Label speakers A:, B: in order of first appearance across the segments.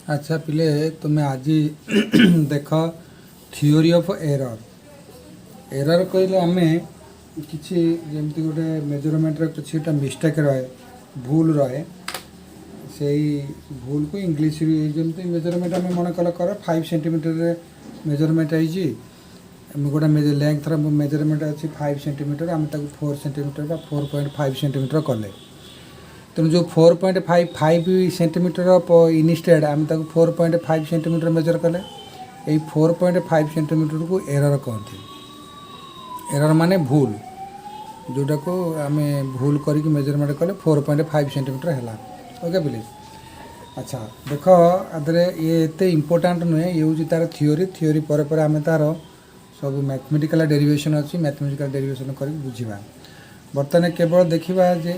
A: अच्छा पिले तुम्हें आज देख थियोरी ऑफ एरर एरर कहले आम किसी जमती गोटे मेजरमेंट किसी गोटे मिस्टेक रहे भूल रहे से भूल को इंग्लीश जमी मेजरमेंट आम मन कल कर 5 सेंटीमीटर मेजरमेंट है गोटे लेंथ मेजरमेंट अच्छी 5 सेंटीमीटर आम 4 सेंटीमीटर 4.5 सेंटीमीटर कले तेणु जो 4.55 सेंटीमीटर इनस्टेड आम 4.5 सेंटीमीटर मेजर कले ये 4.5 सेंटीमीटर को एरर कहते एरर माने भूल जोटा को आम भूल करके मेजरमेंट कले 4.5 सेंटीमीटर है ओके प्लीज। अच्छा देख आदरे ये एत इम्पोर्टाट नुहे ये हूँ तार थियोरी पर आम तार सब मैथमेटिकल डेरिवेशन अच्छी मैथमेटिकल डेरिवेशन कर बुझा बर्तमान केवल देखा जे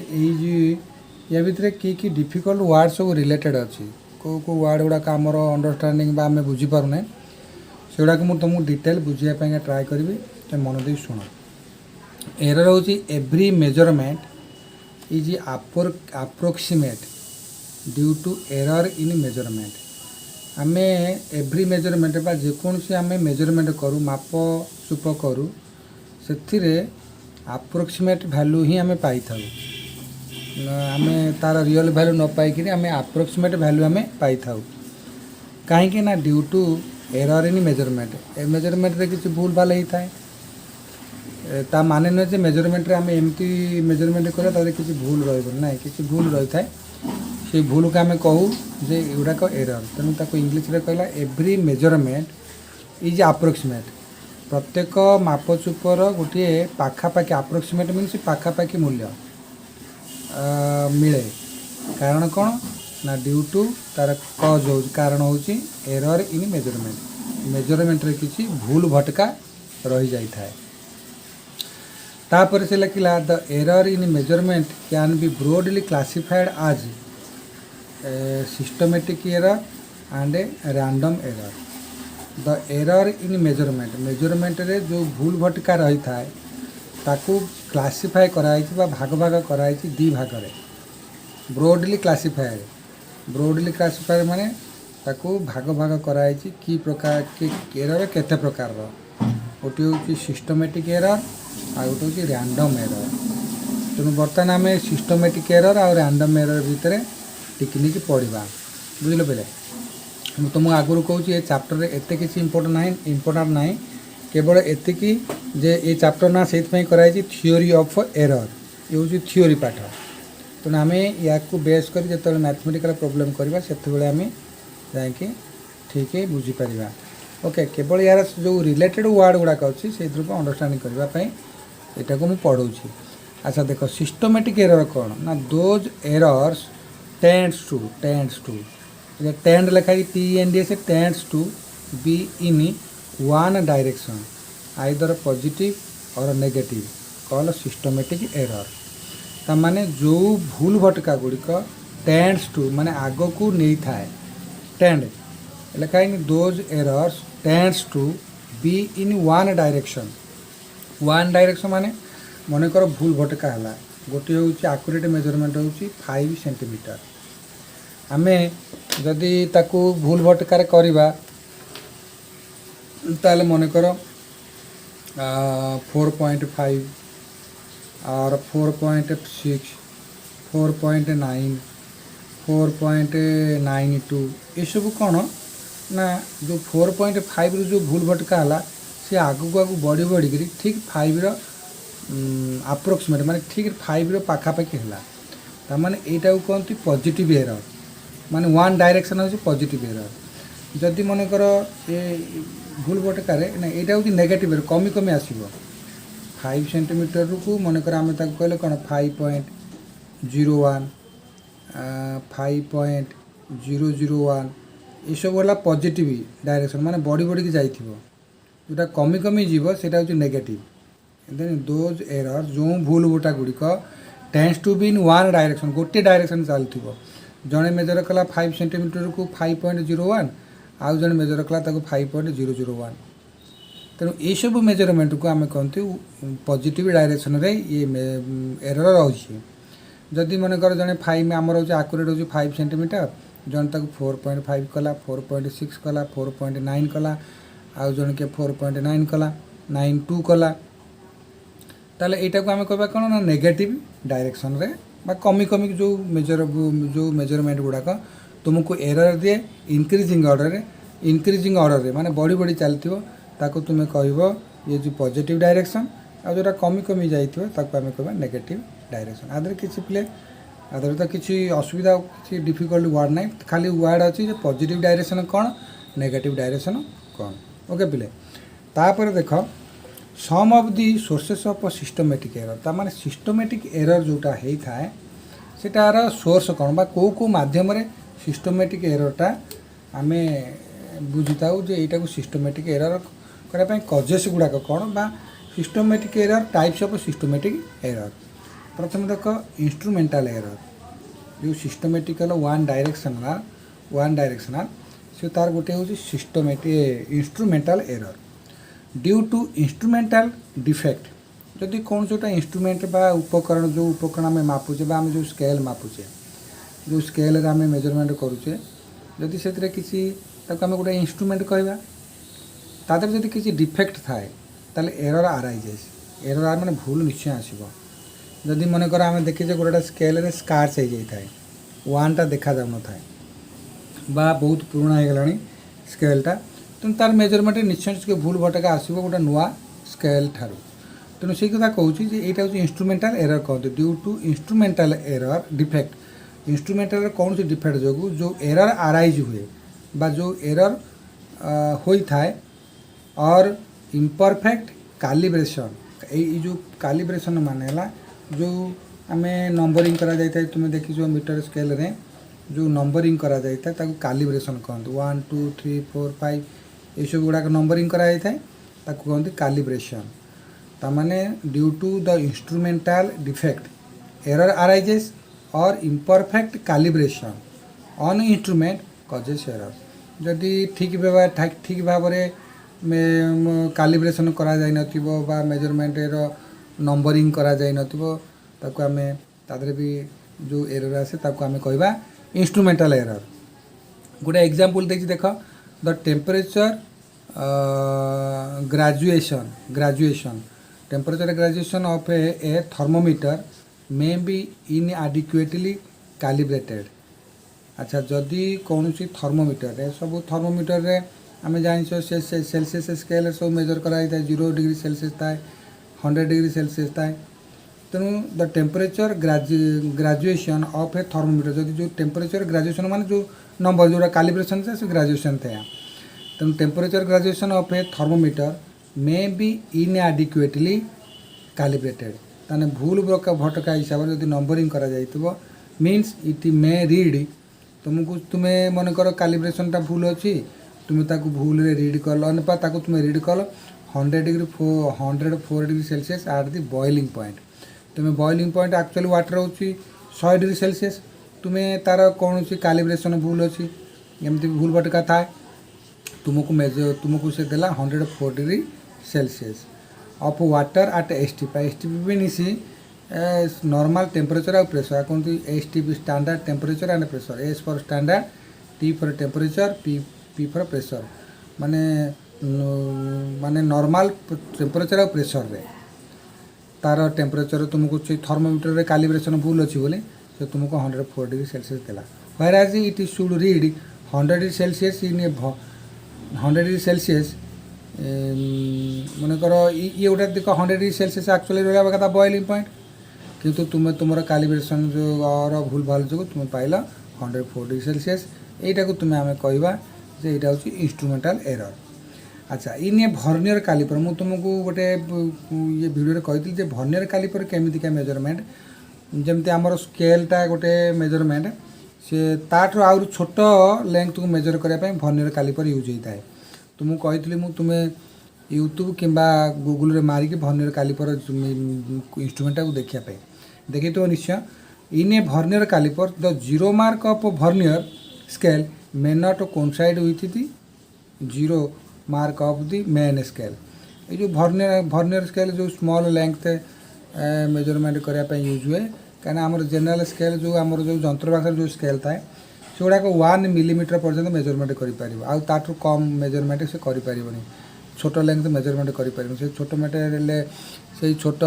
A: या भितर कि डिफिकल्ट वार्ड सब रिलेटेड अच्छी कौ वार्ड गुड़ाक आमर अंडरस्टांडिंग आम बुझीपारूना से गुड़ाक मुझे तुमको डिटेल बुझापी ट्राए करी मन दे शुण। एरर हूँ every measurement is approximate due to error in measurement आम एव्री मेजरमेंट बा जेकोसी आम मेजरमेंट करूँ माप चुप करूँ से अप्रोक्सीमेट भैल्यू ही आम पाई था आम तार रियल भैल्यू न पाई आम अप्रोक्सीमेट भैल्यू आम पाई था कहीं ना due to error in measurement रे किसी भूल भाल होता है ता माने नुहे जे मेजरमेंट रे आम एमती मेजरमेंट करा किसी भूल रहा किसी भूल रही है से भूल को आम कहूँ जे गुड़ाक एरर तेणु ताको इंग्लीश रे कहला एव्री मेजरमेंट इज अप्रोक्सीमेट प्रत्येक मापचुपर गोटे पाखापाखि अप्रोक्सीमेट मीन्स पाखापाखि मूल्य मिले कारण कौन ना ड्यू टू तार कज हो कारण हूँ एरर इन मेजरमेंट रे किसी भूल भटका रही जाई थाए तापर से लिखला the error in measurement can be broadly classified as systematic error and random error. The error in measurement रे जो भूल भटका रही थाए ताकू क्लासीफाए कराई भाग भाग कराई दी भाग रे ब्रॉडली क्लासीफाइड माने ताकू भाग भाग कराई कि प्रकार के एरर केते प्रकार रो गोटे हूँ सिस्टमेटिक एरर आ गोटे हूँ रैंडम एरर तेणु बर्तमान आम सिस्टमेटिक एरर आ रैंडम एरर भितर टिकनिक पढ़ा बुझल पे मुझे तुमको आगुरी कहूँ ये चैप्टर एत किसी इम्पोर्टाट ना केवल एतिकी जे ये चैप्टर ना से कराई थियोरी ऑफ एरर ये हूँ थियोरी पाठ तेणु आम या बेस कर जो मैथमेटिकल प्रोब्लेम करवा से आम जा ठीक बुझीपर ओके केवल यार जो रिलेटेड वर्ड गुड़ाक अच्छी से अंडरस्टांडिंग करने यहाँ को मुझे पढ़ाऊँगी। अच्छा देख सिस्टमेटिक एरर कौन ना those errors tends to tend लिखा TEND से tends to be in one direction either positive or negative call systematic error तामाने जो भूल भटका गुड़िक टेंड्स टू माने आग को नहीं थाए टेंड लिखा those errors tends to be in one direction माने मन कर भूल भटका है गोटे हूँ आकुरेट मेजरमेंट हूँ 5 सेंटीमीटर आम जदि ताकू भूल भटकार करवा ताले मन कर 4.5 और 4.6 4.9 4.92 ये सब कौन ना जो 4.5 जो भूल भटका है सी आगू आगू बढ़ी बढ़ी ठीक 5 अप्रोक्सीमेट माने ठीक 5 पाखापाखि है ताने यहाँ कहते पॉजिटिव एरर माने वन डायरेक्शन हूँ पॉजिटिव एरर जदि मन कर ये भूल भटकार ना यहाँ हूँ नेगेटिव एरर कमी कमी आसो 5 सेंटीमीटर को मन कर आम कहले कौन 5.01 5.001 ये सब है पॉजिटिव डायरेक्शन माने बढ़ी बढ़ी जाइए जोटा कमी कमी जीव से हूँ नेगेटिव देन दोज एरर जो भूल भटा गुड़िक tends to be in one direction गोटे डायरेक्शन चलती जड़े मेजर कला 5 सेंटीमीटर को 5.01 आउ जड़े मेजर कला 5.001 तेणु ये सब मेजरमेंट को आम कहते पॉजिटिव डायरेक्शन रे ये एरर रही जदि मन कर जड़े 5 आमर हूँ आकुरेट हूँ 5 सेंटीमीटर जन तक 4.5 कला 4.6 कला 4.9 कला आउ जन के 4.9 कला 9.2 कला ताले एटा को आम कहबा कोन ना नेगेटिव डायरेक्शन रे बा कमी कमी जो मेजरमेंट गुड़ाक तुमको एरर दिए इंक्रीजिंग ऑर्डर रे माने बड़ी बड़ी चलथिबो ताको तुमे कहबो ये जो पॉजिटिव डायरेक्शन आ जोटा कमी कमी जाइथिबो ताको आम कहबा नेगेटिव डायरेक्शन आदर किछि प्ले आदर तो किछि असुविधा किछि डिफिकल्ट वर्ड नै खाली वर्ड अछि जे पॉजिटिव डायरेक्शन कोन नेगेटिव डायरेक्शन कोन ओके प्ले तापर देखो some of the sources of systematic error ता माने सिस्टमैटिक एरर जोटा हेई थाए सेटार सोर्स कोन बा को माध्यम रे सिस्टमैटिक एररटा आमे बुझिताउ जे एटा को सिस्टमैटिक एरर करे पय कजेस गुडा कोन बा systematic error types of systematic error प्रथम देखो इंस्ट्रूमेंटल एरर जो सिस्टमैटिकल वन डायरेक्शनल से तार गोटे हूँ systematic instrumental error due to instrumental defect जदि कौन जोटा इंस्ट्रूमेंट बा उपकरण जो उपकरण आम मापुचे बा आम जो स्केल मापुचे जो स्केल आम मेजरमेंट करुचे जदि से किसी आम गोटे इंस्ट्रूमेंट कहवा तादर जदि किसी डिफेक्ट थाए ताले एरर आराइजेस एरर माने भूल निश्चय आसब जदि मनकर आम देखीचे गोटा स्केल रे स्कार्च हो जाए वानटा देखा जाऊ न था बा बहुत पुराना हो गलानी स्केलटा तेणु तार मेजरमेंट निश्चय भूल भटका आसो गोटे नुआ स्केल ठारू तेणु से कथा कहूँ यहाँ हूँ इंस्ट्रूमेंटल एरर कहते due to instrumental error defect instrumental कौन सी डिफेक्ट जो जो एरर आराइज हुए बा जो एरर होता है और इम्परफेक्ट कैलिब्रेशन ये जो कैलिब्रेशन माने ला जो आम नंबरिंग करा जाता है तुम्हें देखी जो मीटर स्केल रे जो नंबरिंग करा जाता है ताको कैलिब्रेशन कहते 1 2 3 4 5 ये सब गुड़ाक नंबरिंग करा जाता है ताको कहते कैलिब्रेशन तामाने due to the instrumental defect error arises or imperfect calibration on instrument causes error जदि ठीक भाव में कैलिब्रेशन करा जाय नथिबो बा मेजरमेंट रो नंबरिंग करा जाय नथिबो ताको आमे तादरे भी जो एरर आसे ताको आमे कहबा इंस्ट्रूमेंटल एरर गोटे एग्जांपल देखि देखो the temperature graduation temperature graduation of a thermometer may be inadequately calibrated अच्छा जदि कौन सी थर्मोमीटर रे सब थर्मोमीटर रे आम जान सेल्सियस स्केल सब मेजर कराई 0 डिग्री सेल्सियस थाए 100 डिग्री सेल्सियस थाए तेणु the temperature graduation of a thermometer जदि जो टेम्परेचर ग्रेजुएशन माने जो नंबर जो कैलिब्रेशन से ग्रेजुएशन थे तेणु temperature graduation of a thermometer may be inadequately calibrated ताने भूल भटका हिसाब से जब नंबरिंग करा जाइथिबो मीन्स इट मे रीड तुमको तुम्हें मन कर कैलिब्रेशनटा भूल अच्छी तुम्हें ताकू भूल रे रीड कल अनुपा ताकू तुम्हें रीड कल 104 degree Celsius at the boiling point तुम्हें बॉइलिंग पॉइंट एक्चुअली वाटर होची 100 डिग्री सेल्सियस तुम्हें तार कौन सी कैलिब्रेशन भूल अच्छी एमती भूल भटका था तुमको से देला 104 degree Celsius of water at STP mean see normal temperature और प्रेशर कौन STP standard temperature and pressure S for standard T for temperature P for pressure माने माने नॉर्मल टेम्परेचर और प्रेशर रे तार टेम्परेचर तुमको थर्मोमीटर रे कैलिब्रेशन भूल अच्छी बोले से तुमको 104 डिग्री सेल्सियस देला where as it should read 100 degree Celsius in 100 degree Celsius मन कर ये गोटे देख 100 डिग्री सेल्सियस एक्चुअली रहा कथा बॉइलिंग पॉइंट किंतु तुम्हें तुम कैलिब्रेशन जो और भूल भाल जो तुम्हें पाइल 104 डिग्री सेल्सियस यहीटा को तुम्हें आम कहवा जे यहाँ हूँ इंस्ट्रूमेंटल एरर अच्छा इन ए भर्नियर कैलिपर मुझे तुमको गोटे ये वीडियो कही भर्नियर कैलिपर केमितिका मेजरमेंट जमती आमर स्केलटा गोटे मेजरमेंट से ताठू आउर छोट लेंथ को मेजर करने भर्नियर कैलिपर यूज होता है तुमको कही तुम्हें यूट्यूब किंबा गूगल रे मारिकी भर्नियर कैलिपर इंस्ट्रूमेंटा को देखापी देखी तो निश्चय in a vernier caliper the zero mark of vernier scale may not coincide with the zero mark of the main scale ये जो भर्नियर स्केल जो स्मॉल लेंथ मेजरमेंट करने यूज हुए कहीं आम जनरल स्केल जो आम जो जंत्र भाषा जो स्केल थाए से गुड़ाक 1 मिलीमीटर पर्यंत मेजरमेंट कर कम मेजरमेंट से कर छोट लेंथ मेजरमेंट कर छोट मेटेरियल से छोट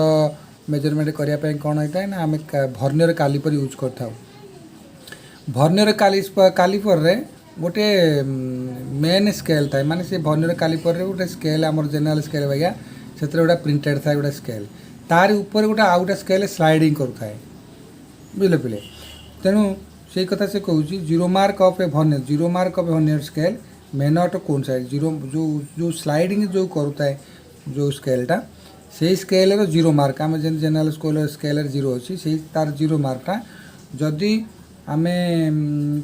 A: मेजरमेंट करने कौन होता है ना आम भर्नियर कालीपर यूज कर भर्नियर कालीपर रे गोटे मेन स्केल थाए माने से भर्नियर कालीपर रे गोटे स्केल आम जेनेल स्केल भैया से गोटे प्रिंटेड थाए गोटे स्केल तार ऊपर गोटे आउ गोटे स्केल स्लाइडिंग करुए बुझे पिले तेणु से कथा से कहूँ 0 mark of A vernier 0 mark of A vernier scale may not coincide zero जो स्लाइडिंग जो करुए जो स्केलटा से स्केल 0 मार्क आम जेनेल स्केल 0 अच्छी से तार 0 मार्कटा जदि आम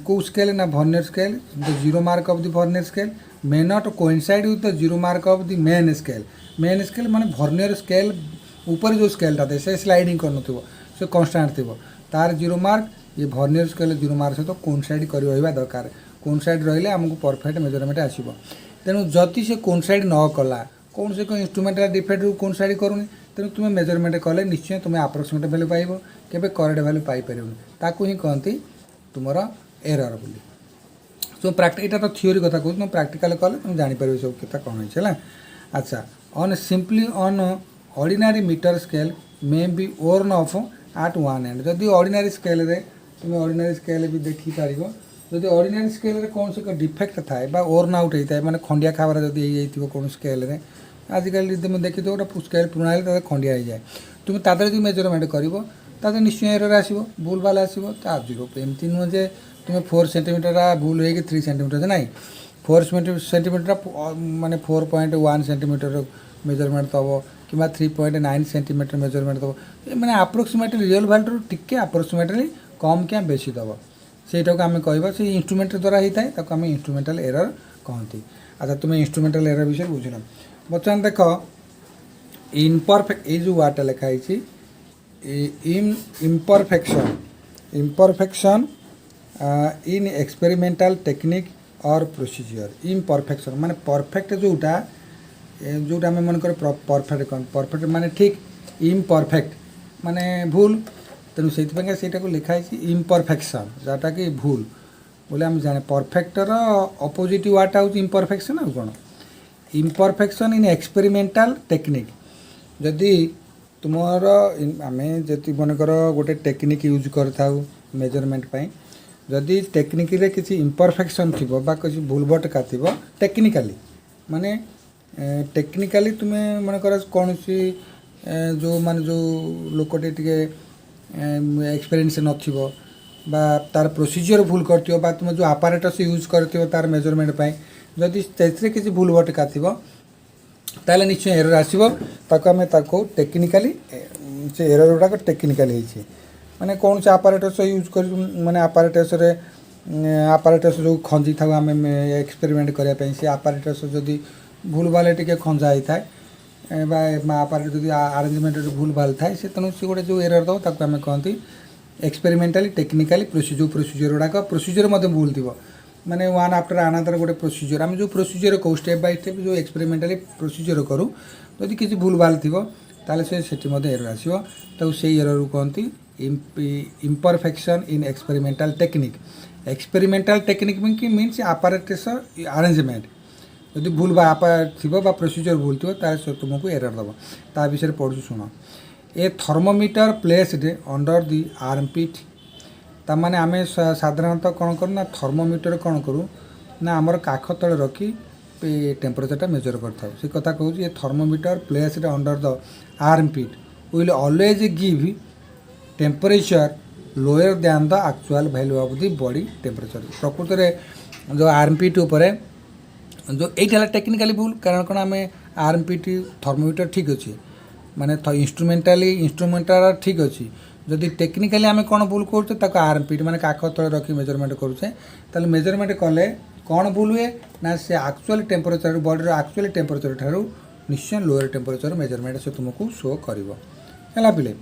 A: कौ स्केल ना vernier scale the 0 mark of the vernier scale may not coincide with the 0 mark of the main scale माने भर्नियर स्केल ऊपर जो स्केलटा थे से स्लाइडिंग कर से कन्स्टाट थी तार 0 मार्क ये भर्नियर स्केल 0 मार्क सहित कोइंसाइड कर दरकार कोइंसाइड रहिले आमको परफेक्ट मेजरमेंट आसीबो तेणु जदि से कोइंसाइड न कला कौन से इंस्ट्रुमेंटाल डिफेक्ट कोइंसाइड करूनी तेणु तुम मेजरमेंट कले निश्चय तुम अप्रोक्सीमेट वैल्यू पाइब केबे करेक्ट वैल्यू पाई परिबनी ताकू ही कहती तुमर एरर बोली सो इटा तो थियोरी कथा कहूँ तुम प्रैक्टिकल कले तुम जापर सब कथा कौन है अच्छा on simply on ordinary metre scale may be worn off at one end जदि ऑर्डिनरी स्केल रे तुम ऑर्डिनरी स्केल भी देखिपार जदि ऑर्डिनरी स्केल रे कौन से डिफेक्ट थाए बा ओर्न आउट होता है माने खंडिया खाबार जदि कौन स्केल रे आजिकल तुम देखी गोटे स्केल पुराना हेल्ले खंडिया हो जाए तुम तादर जो मेजरमेंट कर निश्चय एरर आसो भूल भाल आसो जीरो एमती नुह जे तुम 4 सेंटीमीटर भूल हो 3 सेंटीमीटर ना 4 सेंटीमीटर माने 4.1 सेंटीमीटर मेजरमेंट दब कि 3.9 सेंटीमीटर मेजरमेंट दब मैंने अप्रोक्सीमेटली रियल भैल्यू टिके अप्रोक्सीमेटली कम क्या बेसी दब से आम कह से इंस्ट्रुमेंट द्वारा होता है आम इंस्ट्रुमेंटाल एरर कहती अच्छा तुम इंस्ट्रुमेंटाल एरर विषय बुझल बर्तमान देख इनपरफेक्ट ये जो वार्डटा लिखाई इम्परफेक्शन इन एक्सपेरिमेंटल टेक्निक और प्रोसीजर इम्परफेक्शन माने परफेक्ट जोटा जोटा आम मन कर परफेक्ट कौन परफेक्ट माने ठीक इम्परफेक्ट माने भूल तेणु से लिखाई इम्परफेक्शन जोटा कि भूल बोले आम जाने परफेक्टर अपोजिट वार्डटा हूँ इम्परफेक्शन आ कौन इम्परफेक्शन इन एक्सपेरिमेंटल टेक्निक जदि तुमर आम जी मनकर गोटे टेक्निक यूज करता मेजरमेंट पाई जदि टेक्निक रे किसी इम्परफेक्शन थी किसी भूल भटका थी टेक्निकाली माने टेक्निकाली तुम्हें मनकर कौन सी जो मान जो लोकटे टे एक्सपीरियंस नथिबो बा तार प्रोसीजर भूल करथिबो बा तुम जो आपारेटस यूज करथिबो तार मेजरमेंट पाई जदि से किसी भूल भटका थी ताले निश्चय एरर आसो आम टेक्निकाली से एरर गुड़ाक टेक्निकाली माने कौन से आपारेटस यूज कर माने आपारेटस जो खंजी था आम एक्सपेरिमेंट करने से आपारेटस जदि भूल भाल टे खंजा होता है आपारेट जदि आरेंजमेंट भूल भाल थाए से तेणु से गोटे जो एरर दो ताको आम कहती एक्सपेरिमेंटाली टेक्निकाली प्रोसीजर गुड़ाक प्रोसीजर भूल थी माने वन आफ्टर अनादर गोटे प्रोसीजर आम जो प्रोसीजर कहूँ स्टेप बाय स्टेप जो एक्सपेरिमेंटाली प्रोसीजर करूँ जदि किसी भूल भाल थी ताले से एरर आसो तो से एरर कहती imperfection in experimental technique means apparatus arrangement जदि भूल थी प्रोसीजर भूल थी तुमको एरर दब ता विषय पढ़ु शुण a thermometer placed under the armpit ताने आम साधारणतः कौन करूँ ना थर्मोमीटर कौन करूँ ना आमर काख तले रखी टेम्परेचरटा मेजर करता से कथा कहूँ ये thermometer placed under the armpit will always give temperature lower than the actual value of the body temperature प्रकृत में जो आर्मपिट उपरे जो ये टेक्निकाली भूल कारण कौन आम आर्मपिट थर्मोमीटर ठीक अच्छे माने इंस्ट्रुमेंटाल ठीक अच्छी जदि टेक्निकाली आम कौन भूल करुचे आर्मपिट माने काख तले रखी मेजरमेंट करुचे ताले मेजरमेंट कले कौन भूल हुए ना से actual temperature body actual temperature ठारू निश्चय लोअर टेम्परेचर मेजरमेंट से तुमको शो कर पिले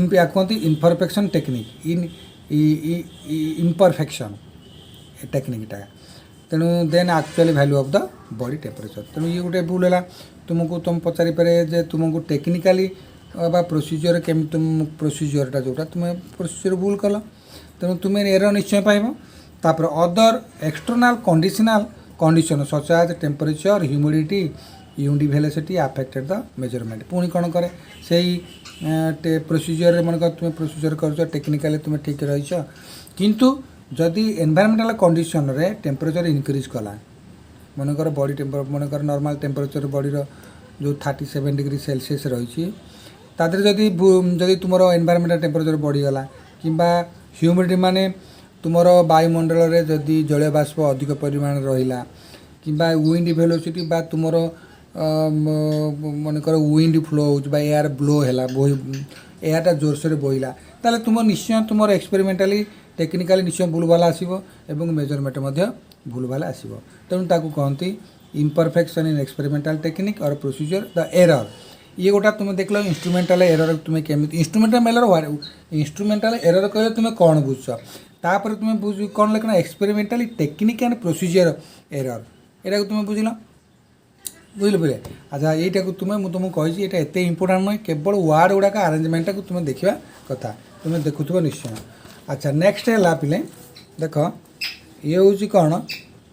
A: कहते इनपरफेक्शन टेक्निक इम्परफेक्शन टेक्निकटा तेणु then actually value of the body temperature तेणु ये गोटे भूल है तुमको तुम पचारि पारे जे तुमको टेक्निकाली बा प्रोसीजर केमी तुम प्रोसीजरटा जोटा तुम प्रोसीजर भूल कल तेणु तुम एरर निश्चय पाइब तापर other external conditional condition such as temperature humidity unit velocity affected the measurement पुणी कौन करे से प्रोसीजर मन तुम प्रोसीजर कर टेक्निकाली तुम ठीक रही किंतु जदि एनवायरमेंटल कंडीशन रे टेम्परेचर इंक्रीज कला मनकर बॉडी टेम्पर मनकर नॉर्मल टेम्परेचर बॉडी जो 37 डिग्री सेल्सियस रही जदि जदि तुम एनवायरमेंटल टेम्परेचर बढ़ीगला कि ह्यूमिडिटी माने तुमर वायुमंडल रे जदि जलीय बाष्प अधिक परिमाण रहिला कि विंड वेलोसिटी बा तुमर मनकर विंड फ्लो हो एयर ब्लो है एयरटा जोरसोर बोला ताले तुम निश्चय तुम एक्सपेरिमेंटाली टेक्निकाली निश्चय भूलभाल आसो एवं मेजरमेंट भूलभाल आसो तेणु ताकू कहती इम्परफेक्शन इन एक्सपेरिमेंटाल टेक्निक और प्रोसीजर द एरर ये गोटा तुम देख लो इंस्ट्रूमेंटाल एरर तुम केमी इंस्ट्रूमेंटाल एरर कहले तुम कौन बुझ तापर तुम बुझ कौन लिखना एक्सपेरिमेंटाली टेक्निक एंड प्रोसीजर एरर यहाँ तुम बुझल बुझल बुझे अच्छा यहीटा को तुम तुमको कही ये एत इंपोर्टाट नुहे केवल वार्ड गुड़ाक आरेंजमेंटा को तुम देखा कथा तुम देखुव निश्चय अच्छा नेक्स्ट है पिले देख ये हूँ कौन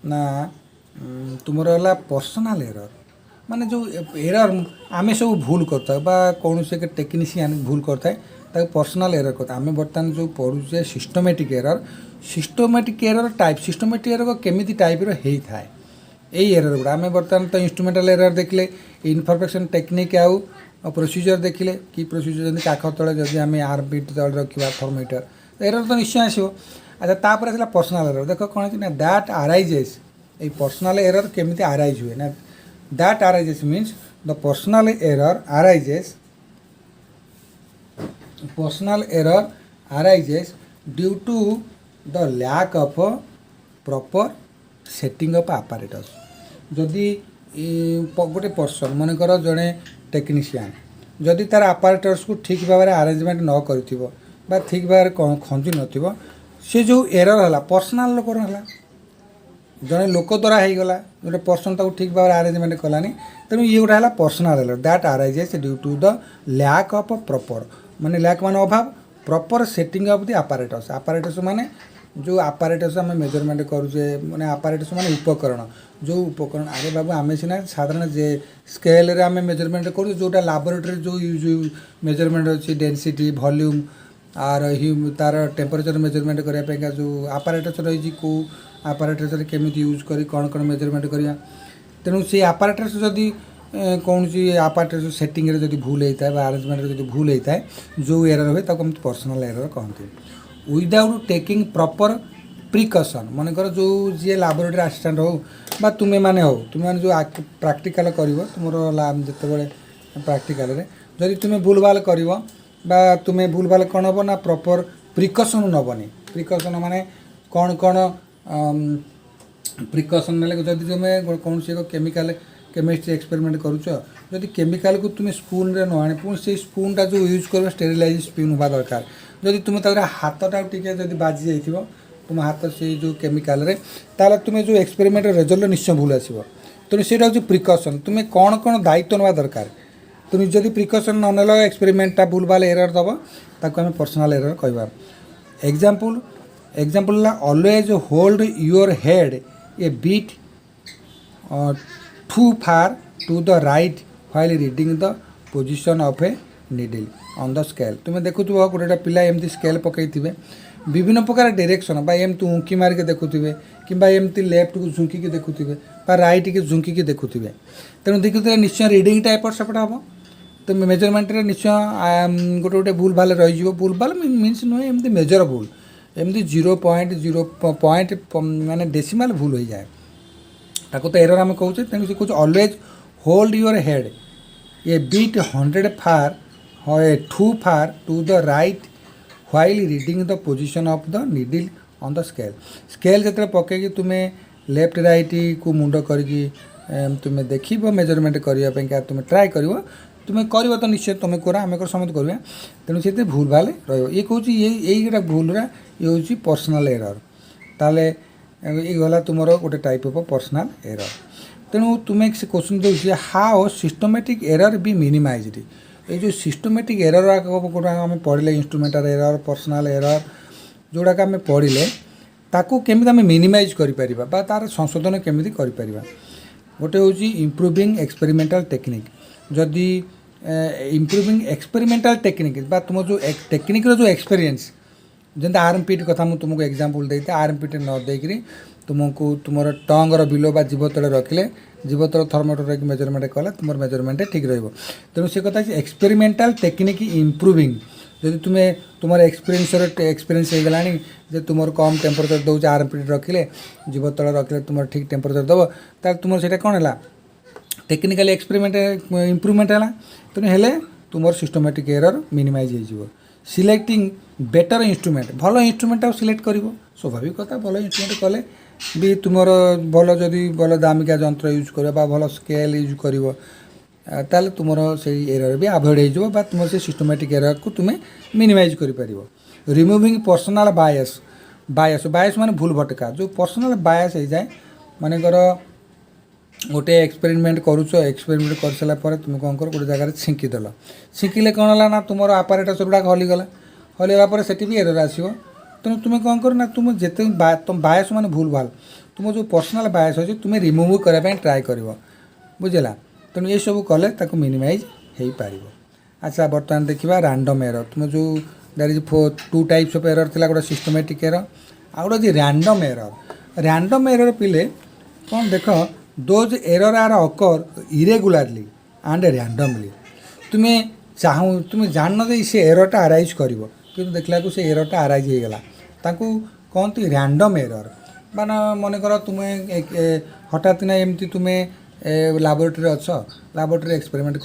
A: ना तुमर है पर्सनाल एरर माने जो एरर आमे सब भूल करता बा कौन से टेक्नीशियन भूल करता है पर्सनाल एरर करता आमे बर्तमान जो पढ़ुचे systematic error type systematic error केमी टाइप रही थाए यही एरर गुड़ा आम बर्तमान तो इंस्ट्रूमेंटाल एरर देखले इनफर्मेशन टेक्निक आउ प्रोसीजर देखले कि प्रोसीजर जब काख तले जब आम आर बीट तले रखा थर्मोमीटर एरर तो निश्चय आसो अच्छा तापर आसला पर्सनाल एरर देख कौन है ना दैट आराइजेस ये पर्सनाल एरर केमी आराइज हुए ना that arises means the personal error arises due to the lack of proper setting up apparatus जदि गोटे पर्सन मनकर जड़े टेक्नीशियन जदि तार आपारेटर्स को ठीक भाव में आरेंजमेंट न कर ठीक भाव खंजु न सी जो एरर है पर्सनाल लोकर है जड़े लोक द्वारा होगला गोटे पर्सन ताको ठीक भाव आरेंजमेंट कलानी तेणु ये गोटा है personal error that arises due to the lack of proper माने लैक माने अभाव proper setting of the apparatus माने जो आपारेटस आम मेजरमेंट करुचे माने आपारेटस माने उपकरण जो उपकरण अरे बाबू आम सीना साधारण जे स्केल रे आम मेजरमेंट करूँ जोटा लैबोरेटरी जो मेजरमेंट अच्छी डेनसीटी वॉल्यूम आर तार टेम्परेचर मेजरमेंट करने जो आपारेटस रही को आपारेटस केमी यूज कर कौन कौन मेजरमेंट करिया तेणु से आपारेटस जदि कौन सी आपारेटस सेटिंग रे जदि भूल होता है आरेंजमेंट जदि भूल होता है जो एरर हुए ताको हम पर्सनल एरर कहते विदाउट टेकिंग प्रॉपर प्रिकसन मनकर जो जी लैबोरेटरी असिस्टेंट हो बा तुम्हें माने हो तुम्हें जो प्रैक्टिकल कर तुम जिते प्रैक्टिकल जदि तुम्हें भूल भाल कर तुम्हें भूल भाल कौन हम ना प्रॉपर प्रिकसन नबनी प्रिकसन माने कौन कौन प्रिकसन ना जदि तुम्हें कौन सी केमिकल केमिस्ट्री एक्सपेरिमेंट करुच जदि केमिकल को तुम्हें स्पून रे न आने पुणी से स्पूनटा जो यूज कर स्टेरिलाइज स्पून होगा दरकार जदि तुम हाथटा टिके जदि बाजी जाइथिबो तुम हाथ से जो केमिकल रे ताले तुम्हें जो एक्सपेरिमेंट रिजल्ट निश्चय भूल आसो तेणु से प्रिकसन तुम्हें कौन कौन दायित्व ना दरकार तुम जदि प्रिकसन न नेल एक्सपेरिमेंटा भूल भाल एरर दब ताको आम पर्सनाल एरर कहवा example always hold your head a bit too far to the right while reading the position of a needle on the scale तुम्हें देखुव गोटे पिला एमती स्केल पकई विभिन्न प्रकार डायरेक्शन बा एमती उंकी मारिक देखुवे कि एमती लेफ्ट को झुंकी देखुवे राइट के झुंकी देखुवे तेणु देखुवे निश्चय रीडिंगटा एपट सेपट हम तो मेजरमेंट निश्चय गोटे गोटे भूल भाल रही भूल भाल मीन्स नुहे एमती मेजर भूल एमती 0.0 माने डेसिमाल भूल हो जाए ताको तो एरर आम कहूँ तेणु से कहूँ always hold your head a bit 100 far too far to the right while reading the position of the needle on the scale जो पकईकि तुम्हें लेफ्ट राइट को मुंड करके तुम्हें देख मेजरमेंट करने तुम्हें ट्राए कर तुम्हें कर तो निश्चय तुम्हें कर आम समझ कर तेणु से भूल भाल रही कहूँ यही भूल ये हूँ पर्सनाल एरर ताले ये गला तुम गोटे टाइप ऑफ पर्सनाल एरर तेणु तुम्हें से क्वेश्चन दूसरी how systematic error be minimized ये जो सिस्टमेटिक एरर गोटा आम पढ़ले इंस्ट्रूमेंटाल एरर पर्सनाल एरर जोड़ाक आम पढ़ले ताकू केमिति आम मिनिमाइज करिपरिबा बा तार संशोधन केमिति करिपरिबा। गोटे हूँ इम्प्रूविंग एक्सपेरिमेंटल टेक्निक। जदि इम्प्रूविंग एक्सपेरिमेंटल टेक्निक बा तुम जो टेक्निक जो एक्सपीरियंस जैसे आरएमपीटी कथा मुझे तुमको एग्जांपल देते आरएमपीटी न देकरी तुमको तुम टंगर बिलो बा जीव तले रखिले जीव तल थर्मोमीटर मेजरमेंट कले तुम मेजरमेंट ठीक रही। तेणु से कथा एक्सपेरिमेंटल टेक्निक इम्प्रूविंग जदि तुम्हें तुम एक्सपीरियंस हो गला तुम कम टेम्परेचर दौर आरएमपीटी रखिले जीव तले रखिले तुम ठीक टेम्परेचर दब ताल तुम से कौन है टेक्निकल एक्सपेरिमेंट इम्प्रूवमेंट है। तेणु हेले तुम सिस्टमेटिक एरर मिनिमाइज हो। सिलेक्टिंग बेटर इंस्ट्रूमेंट भल इंस्ट्रूमेंट सिलेक्ट कर स्वाभाविक कथा भल इंस्ट्रूमेंट कले भी तुम भल जदि भल दामिका जंत्र यूज कर भल स्केल यूज कर तुम से एरर भी आभोड हो तुम से सिस्टमेटिक एरर को तुम्हें मिनिमाइज कर। रिमूविंग पर्सनाल बायस बायस बायस माने भूल भटका जो पर्सनाल बायस हो जाए मानकर गोटे एक्सपेरिमेंट करुच एक्सपेरिमेंट कर सारापर तुम कौन कर गोटे जगह छिंकीदेल छिंकिले कौन है ना तुम आपारेटस गुड़ाक हलीगला हलीगला से भी एरर आसो। तेणु तुम कौन कर ना तुम जिते तुम बायस माने भूल भाल तुम जो पर्सनाल बायस अच्छे तुम्हें रिमूव करने ट्राए कर बुझेगा। तेणु ये सब कले मिनिमाइज हो पार। अच्छा बर्तमान देखा रैंडम एरर तुम जो there is 2 types of error थिला गोटे सिस्टमेटिक एरर आ गोटे रैंडम एरर। रैंडम एरर पिले कौन देख those error are occur irregularly and randomly तुम्हें चाहूँ तुम्हें जान दे से एररटा आराइज कर कि देखला से एररटा आराइज हो गला ताकू कहती रैंडम एरर मान मन कर तुम्हें हठात ना एमती तुम्हें लैबोरेटरी अच्छ लैबोरेटरी एक्सपेरिमेंट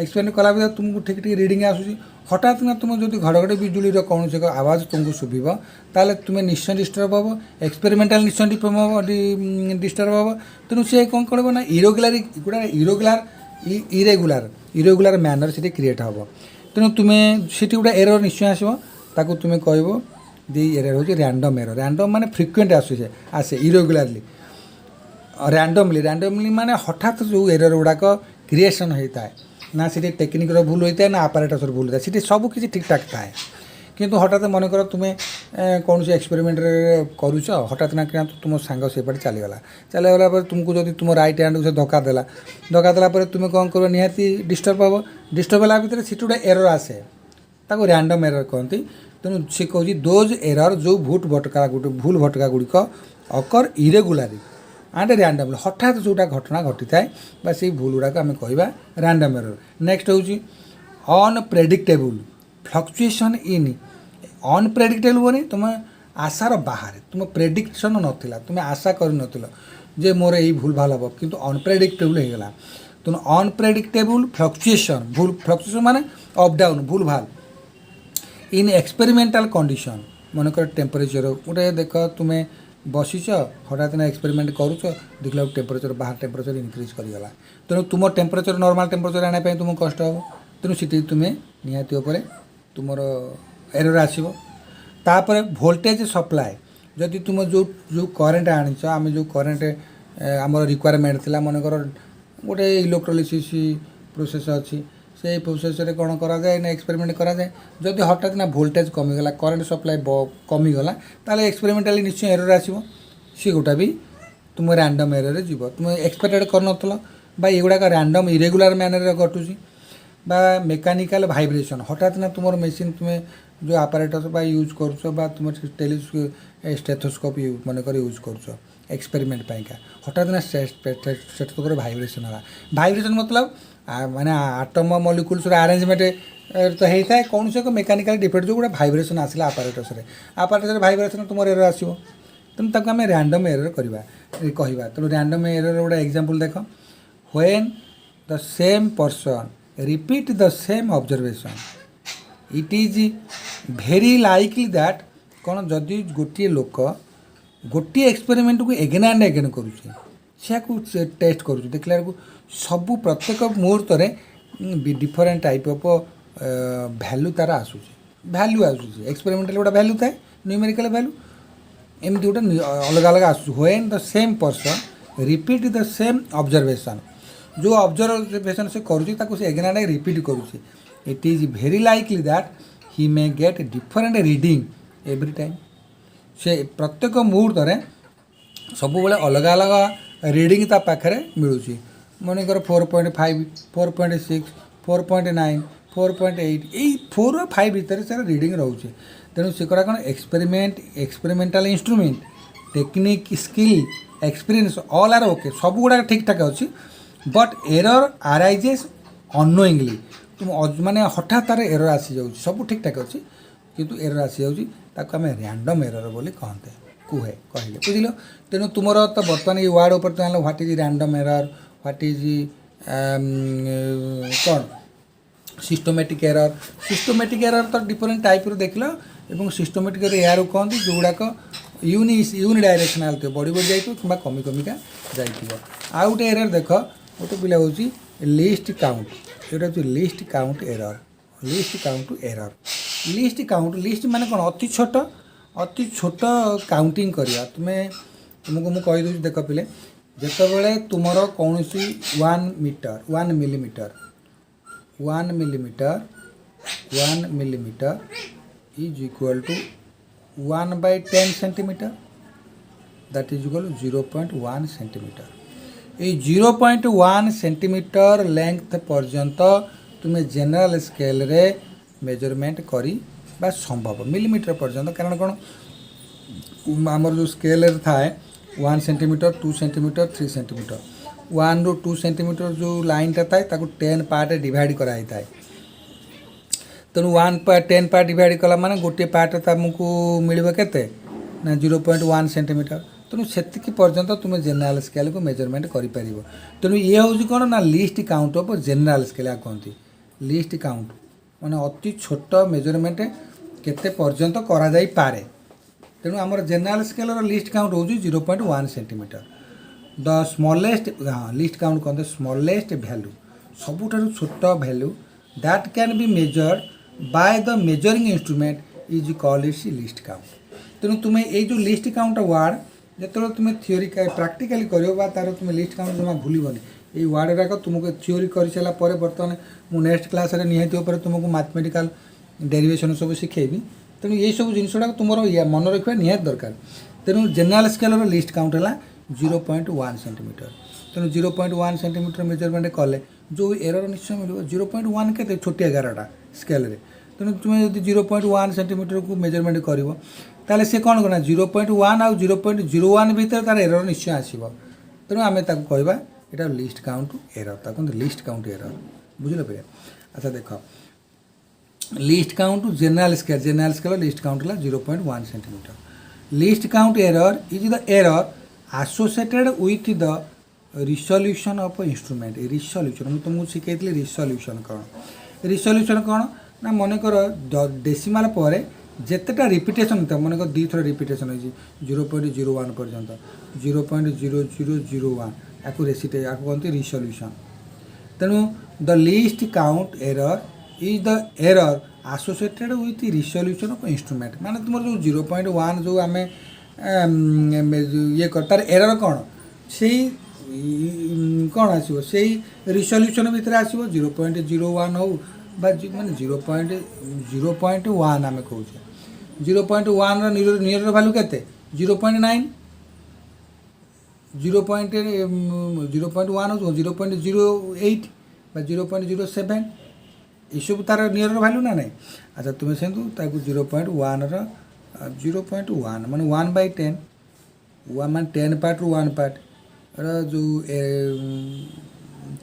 A: एक्सपेरिमेंट कला भर तुमको ठीक ठीक रीडिंग आसूसी हठात ना तुम जो घड़घड़ी बिजुली कौन से आवाज तुमको शुभ ताले तुम्हें निश्चय डिस्टर्ब हम एक्सपेरिमेंटल निश्चय डिस्टर्ब हम। तेणु से कौन कर ना इरेगुलार मैनर से क्रिएट हम। तेणु तुम्हें से गोटे एरर निश्चय आसो ताकू तुम्हें कह दी एरर हूँ रैंडम एरर रैंडम माने फ्रिक्वेंट आसे इरेगुलारली रैंडमली माने हठात जो एरर गुड़ाक क्रिएसन होता है ना सी टेक्निक भूल होता है ना आपारेटस भूल होता है सी सब किसी ठीक ठाक थाए किंतु हठात मन कर तुम्हें कौन से एक्सपेरिमेंट करुच हठात ना कि तुम सांग से पटे चलीगला तुमको जब तुम राइट हैंड को से धक्का देला तुम्हें कौन कर निहाती डिस्टर्ब हम डिस्टर्ब है भितर से गोटे एरर आसे ताको रैंडम एरर कहती। तेणु सी कह दोज एरर जो भूल भटका गुड़िक अकर इरेगुलारी एंड रैंडमली हठात जोटा घटना घटी थाए से भूल गुड़ाक आम कह रैंडम एरर। नेक्स्ट हूँ अनप्रेडिक्टेबल फ्लक्चुएसन इन अनप्रेडिक्टेबल बोनी तुम आशार बाहर तुम प्रेडिक्शन नाला तुम आशा कर जे मोर यही भूल भाल हम किंतु अनप्रेडिक्टेबल हो गला। तेणु अनप्रेडिक्टेबल फ्लक्चुएसन माने अप डाउन भूल भाल इन एक्सपेरिमेंटल कंडीशन मनकर टेम्परेचर गोटे देख तुम्हें बसीच हठात ना एक्सपेरिमेंट करुच देखला टेम्परेचर बाहर टेम्परेचर इनक्रीज करगला। तेणु तुम टेम्परेचर नॉर्मल टेम्परेचर आने तुमको कष्ट हम। तेणु से तुम्हें निहाती उपर तुमर एरर आसो। तापर वोल्टेज सप्लाई जदि तुम जो करेन्ट आनीच आम जो करेन्ट आम रिक्वायरमेंट थी मनकर गोटे इलेक्ट्रोलिसिस प्रोसेस अच्छी से प्रोसेस कौन कराए ना एक्सपेरिमेंट कराए जदि हठात ना वोल्टेज कमीगला करेन्ट सप्लाई कमीगला ताल एक्सपेरिमेंटाली निश्चय एरर आसो सी गोटा भी तुम रैंडम एरर जीव तुम एक्सपेक्टेड कर बा एगुड़ाक रैंडम इरेगुलार मैनर घटुची बा मेकानिकल भाइब्रेशन हठात ना तुम मेसीन तुम्हें जो आपारेटस बा यूज कर तुम स्टेथोस्कोप मनकर यूज कर एक्सपेरिमेंट पाइका हठात ना स्टेथोस्कोप भाइब्रेशन है भाइब्रेशन मतलब माने आटम मलिक्यूल्स आरेंजमेंट तो होता है कौन से मेकानिकल डिफेक्ट जो गोटे भाइब्रेशन आसला आपारेटस भाइब्रेशन तुम एरर आसो। तेणु ताको आम रैंडम एरर कहवा। तेणु रैंडम एरर गोटे एग्जांपल देख when the same person repeat the same observation it is very likely that कौन जदि गोटे लोक गोटे एक्सपेरिमेंट को एगेन एंड एगेन करुचे टेस्ट करुचे देखला सबू प्रत्येक मुहूर्त डिफरेंट टाइप ऑफ भैल्यू तार आसूचे एक्सपेरिमेंटल गोटे भैल्यू थाए न्यूमेरिकल भैल्यू एमती गोटे अलग अलग आसूँ when the same person repeat the same observation जो ऑब्जर्वेशन से करुँचे एगेन एंड रिपीट करुचे it is very likely that he may get different reading every time से प्रत्येक मुहूर्त सब अलग अलग रीडिंग ता पाखे मिलूँ मनकर 4.5 4.6 4.9 4.8 यही 4 और 5 भितर से रीडिंग रोचे तेणु से कौन experimental instrument technique skill experience all are okay सब गुड़ा ठीक ठाक अच्छी बट एरर आराइजेस अनोइंगली तुम माने हठात तार एरर आसी जाऊँ सब ठीक ठाक अच्छी किंतु एरर आसी जाऊँ आम रैंडम एरर बोली कहते कहे कहले बुझल तेणु तुम तो बर्तमान ये वार्ड उपर जान what is random error what is कौन सिस्टमेटिक एरर तो डिफरेंट टाइप देख लो सिस्टमेटिक यार कहते जो गुड़ाक यूनि डायरेक्शनाल थे बढ़ी बढ़ी जाइए कि कमी कमिका जाइए आउ गोटे एरर देख गोटे पिला हूँ लिस्ट काउंट ये हूँ लिस्ट काउंट एरर लिस्ट माने कौन अति छोट काउंटिंग करवा तुम्हें तुमको मुझे कहीदे देख पिले जितेबले तुमर कौन 1 metre 1 millimetre 1 millimetre is equal to 1/10 centimetre that is equal 0.1 centimetre ये 0.1 सेंटीमीटर लेंथ पर्यंत तुम्हें जनरल स्केल रे मेजरमेंट करी बा संभव मिलीमीटर पर्यंत कारण कौन आमर जो स्केल थाए 1 सेंटीमीटर 2 सेंटीमीटर 3 सेंटीमीटर 1 रू 2 सेंटीमीटर जो लाइनटा थाए 10 पार्ट डिवाइड कराई थाए तेणु 10 पार्ट डिवाइड कला माने गोटे पार्ट तुमको मिल के ना 0.1 सेंटीमीटर तेणु से पर्यंत तुम जेनेल स्केल को मेजरमेंट कर तेणु ये हूँ कौन ना list count of general scale कहती लिस्ट काउंट माने अति छोट मेजरमेंट केते पर्यंत करा जाई पारे तेणु आमर जेनेल स्केल लिस्ट काउंट हूँ 0.1 सेंटीमीटर द स्मॉलेस्ट हाँ लिस्ट काउंट कहते स्मॉलेस्ट वैल्यू सबुठारु छोट value that can be measured by the measuring instrument is called its list count तेणु तुम्हें ये जो लिस्ट काउंट वार्ड जो तुम्हें थ्योरी प्राक्टिकली कर तार तुम लिस्ट काउंट जमा भूलबनी ये वार्ड गुड़ाक तुमको थ्योरी कर सारापर बर्तमान मु नेक्स्ट क्लास निहाती तुमको मैथमेटिकल डेरिवेशन सब शिखेबी तेणु ये सब जिनसा तुम मन रखा निहाती दरकार तेणु जेनेल स्केल लिस्ट काउंट है 0.1 सेंटीमीटर तेणु 0.1 सेंटीमीटर मेजरमेंट कले जो एरर निश्चय मिले 0.1 के छोटिया गारटा स्केल तेणु तुम्हें जो 0.1 सेंटीमीटर को मेजरमेंट कर सी कौन करना 0.1 आउ 0.01 भितर तार एरर निश्चय आसो तेणु आम कहवा यहाँ लिस्ट काउंट एरर ताकि लिस्ट काउंट एरर बुझल पे अच्छा देख list count general scale list count है 0.1 centimetre list count error is the error associated with the resolution of instrument resolution मुझे तुमको शिखाई रिसोल्यूशन कौन ना मन कर डेसिमाल पर जितेटा रिपिटेशन था मन कर 2 थर रिपिटेशन हो 0.01 पर्यंत 0.0001 या रेसिटे या कहते रिसोल्यूशन तेणु the least count error is the error associated with resolution of instrument माने तुम जो 0.1 जो आम ये तार एरर कौन से कौन आसो से रिसोल्यूशन भितर आसो 0.01 हो माने 0.1 आम कहे 0.1 नियर भैल्यू के 0.9 0.1 हो 0.08 0.07 यू तार नियर भैल्यू ना नहीं अच्छा तुम्हें से 0.1 0.1 माने 1/10 मान 10 पार्ट रू 1 पार्ट जो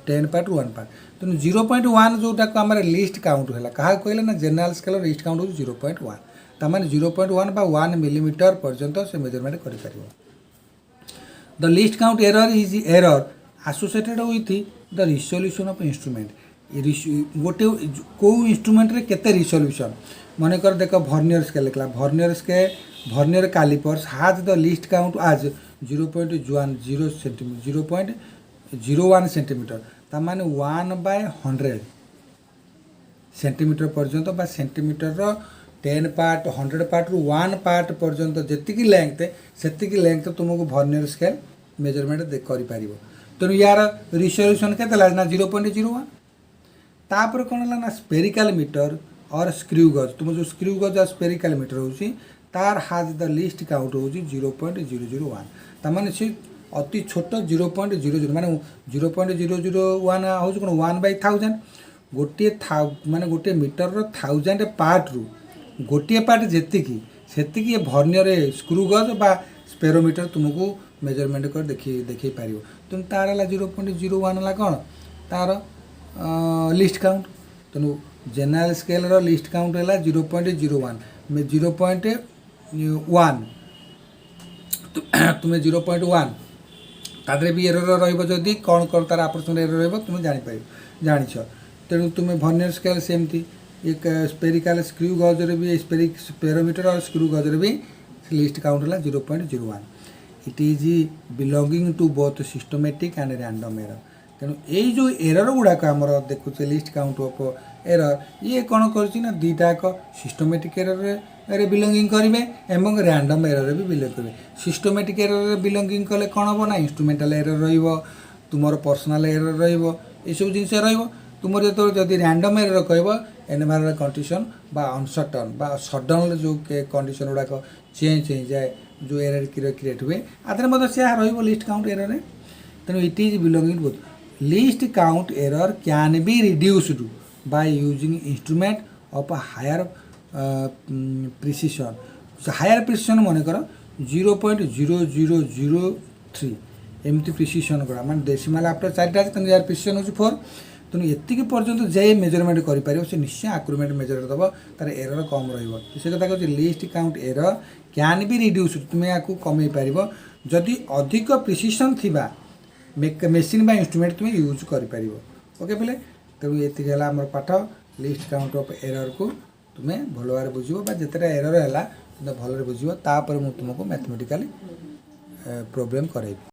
A: 10 पार्ट रू 1 पार्ट तेणु 0.1 जोटा को आम लिस्ट काउंट है क्या कहले ना जेनेल स्केल लिस्ट काउंट हो 0.1 तार 0.1 बा 1 मिलीमीटर पर्यंत से मेजरमेंट कर the least count error is error associated with the resolution of instrument गोटे कौ इंस्ट्रूमेंट रे केते रिसोल्यूशन मन कर देख वर्नियर स्केल लिखला vernier callipers has the least count as 0.10 centimetre 0.01 centimetre तार 1/100 सेंटीमीटर पर्यंत बा सेंटीमीटर 10 पार्ट 100 पार्ट रू 1 पार्ट पर्यंत जी लेंथ तुमको वर्नियर स्केल मेजरमेंट कर तेणु यार रिसोल्यूशन के ना 0.01 तापर कौन है ना स्पेरिकल मीटर और स्क्रू गज तुम जो स्क्रू गज और स्पेरिकल मीटर हो तार हाज द लिस्ट काउंट हूँ 0.001 तार सी अति छोट 0.00 माने 0.001 हूँ कौन 1/1000 गोटे माने गोटे मीटर थाउजेंड पार्ट रु गोटे पार्ट जेतिकी सेतिकी भर्नियर स्क्रू गज बा स्पेरोमीटर तुमको मेजरमेंट कर देखी पार तेणु तार है 0.01 है कौन तार लिस्ट काउंट तेणु जेनरल स्केल लिस्ट काउंट है 0.01 0.1 तुम्हें 0.1 तादे भी एरर रही कौन कौन तार आपर्सन एरर रुम जाच तेणु तुम्हें भर्नियर स्केल सेमती एक स्पेरिकल स्क्रू गजरे भी स्पेरोमीटर और स्क्रू गजरे भी लिस्ट काउंट है 0.01 it is belonging to both systematic and random error तेणु यही जो एरर गुड़ाक आम देखुचे लिस्ट काउंट ऑफ एरर ये कौन कर दीटाक सिस्टमेटिक एरर बिलोंगिंग करेंगे एवं रैंडम एरर भी बिलोंग करेंगे सिस्टमेटिक एरर बिलोंगिंग कले कौन हम ना इंस्ट्रुमेंटाल एरर रुमर पर्सनाल एरर रसबू जिनस तुम जो जदि रैंडम एरर कह एनवायरमेंटल कंडीशन बा अनसर्टन बा सडन जो कंडीशन गुड़ाक चेंज हो जाए जो एरर क्रिएट हुए आदि लिस्ट काउंट एरर तेणु it is belonging both list count error can be reduced by using instrument of a higher precision higher precision मन कर 0.0003 एमती प्रिसीसन करा माने डेसिमल आफ्टर 4टा तेणु यार प्रिसीसन हो 4 तेणु एतिक पर्यंत जे मेजरमेंट कर से निश्चय आक्युरेट मेजर दब तार एरर कम रही कथा कहते list count error can be reduce तुम्हें या कमे पार जदि अधिक प्रिसीसन थिबा मेसीन बा इंस्ट्रुमेंट तुम्हें यूज कर ओके बोले तेणु ये आम पाठ लिस्ट काउंट ऑफ एरर को तुम्हें भल भाव बुझ जिते एरर है भल बुझ तुमको मैथमेटिकली प्रोब्लेम कराइबी।